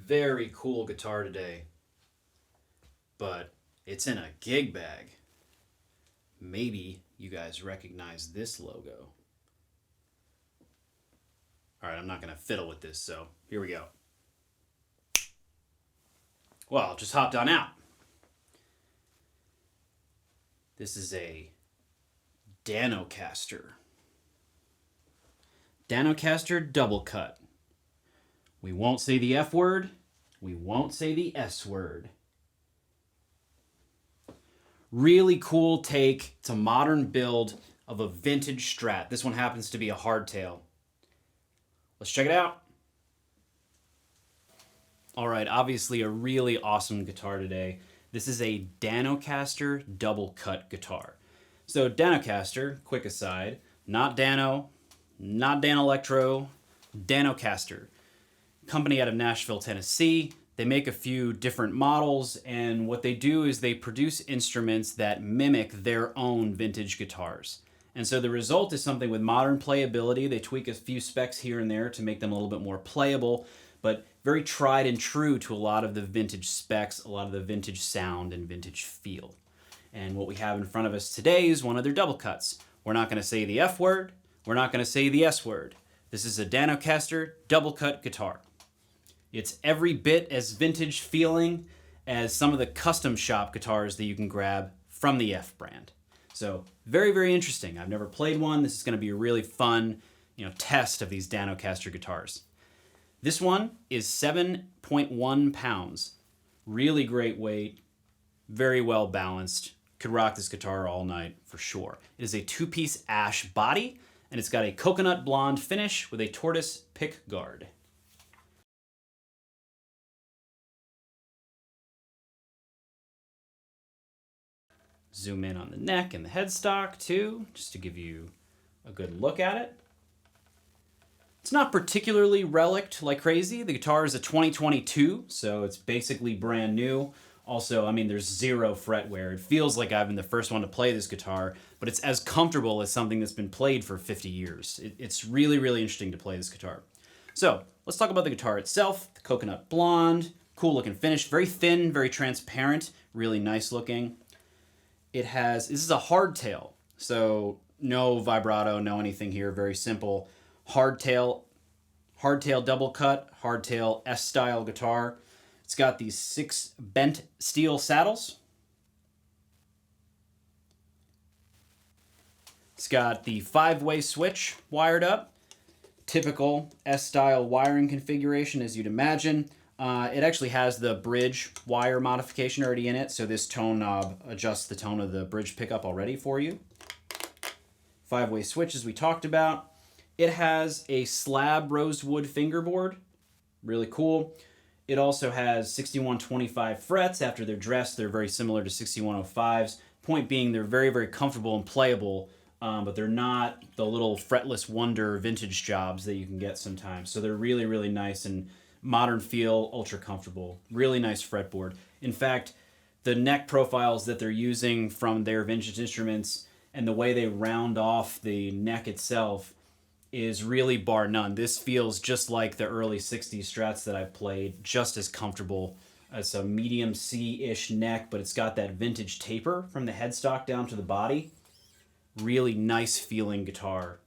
very cool guitar today, but it's in a gig bag. Maybe you guys recognize this logo. All right, I'm not going to fiddle with this, so here we go. Well, just hopped on out. This is a Danocaster. Danocaster double cut. We won't say the F word. We won't say the S word. Really cool take. It's a modern build of a vintage Strat. This one happens to be a hardtail. Let's check it out. All right, obviously a really awesome guitar today. This is a Danocaster double cut guitar. So Danocaster, quick aside, not Dano, not Dan Electro, Danocaster. Company out of Nashville, Tennessee. They make a few different models, and what they do is they produce instruments that mimic their own vintage guitars. And so the result is something with modern playability. They tweak a few specs here and there to make them a little bit more playable, but very tried and true to a lot of the vintage specs, a lot of the vintage sound and vintage feel. And what we have in front of us today is one of their double cuts. We're not going to say the F word. We're not going to say the S word. This is a Danocaster double cut guitar. It's every bit as vintage feeling as some of the custom shop guitars that you can grab from the F brand. So very, very interesting. I've never played one. This is going to be a really fun, test of these Danocaster guitars. This one is 7.1 pounds. Really great weight, very well balanced. Could rock this guitar all night for sure. It is a two-piece ash body, and it's got a coconut blonde finish with a tortoise pick guard. Zoom in on the neck and the headstock too, just to give you a good look at it. It's not particularly relicked like crazy. The guitar is a 2022, so it's basically brand new. Also, there's zero fret wear. It feels like I've been the first one to play this guitar, but it's as comfortable as something that's been played for 50 years. It's really, really interesting to play this guitar. So let's talk about the guitar itself. The coconut blonde, cool looking finish, very thin, very transparent, really nice looking. This is a hardtail, so no vibrato, no anything here, very simple. Hardtail double cut, hardtail S-style guitar. It's got these 6 bent steel saddles. It's got the 5-way switch wired up. Typical S-style wiring configuration, as you'd imagine. It actually has the bridge wire modification already in it, so this tone knob adjusts the tone of the bridge pickup already for you. 5-way switch, as we talked about. It has a slab rosewood fingerboard, really cool. It also has 6125 frets. After they're dressed, they're very similar to 6105s. Point being, they're very, very comfortable and playable, but they're not the little fretless wonder vintage jobs that you can get sometimes. So they're really, really nice and modern feel, ultra comfortable, really nice fretboard. In fact, the neck profiles that they're using from their vintage instruments and the way they round off the neck itself is really bar none. This feels just like the early 60s Strats that I've played, just as comfortable. It's a medium C-ish neck, but it's got that vintage taper from the headstock down to the body. Really nice feeling guitar.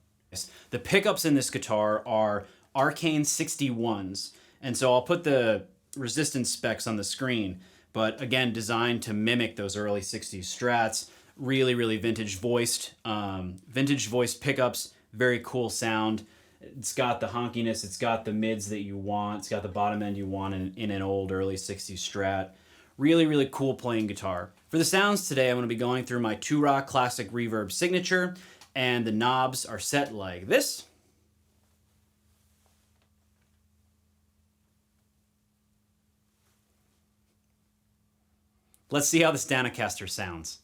The pickups in this guitar are Arcane 61s. And so I'll put the resistance specs on the screen, but again, designed to mimic those early 60s Strats. Really, really vintage voiced pickups, very cool sound. It's got the honkiness, it's got the mids that you want, it's got the bottom end you want in an old early 60s Strat. Really, really cool playing guitar. For the sounds today, I'm going to be going through my 2-Rock Classic Reverb signature, and the knobs are set like this. Let's see how this Danocaster sounds.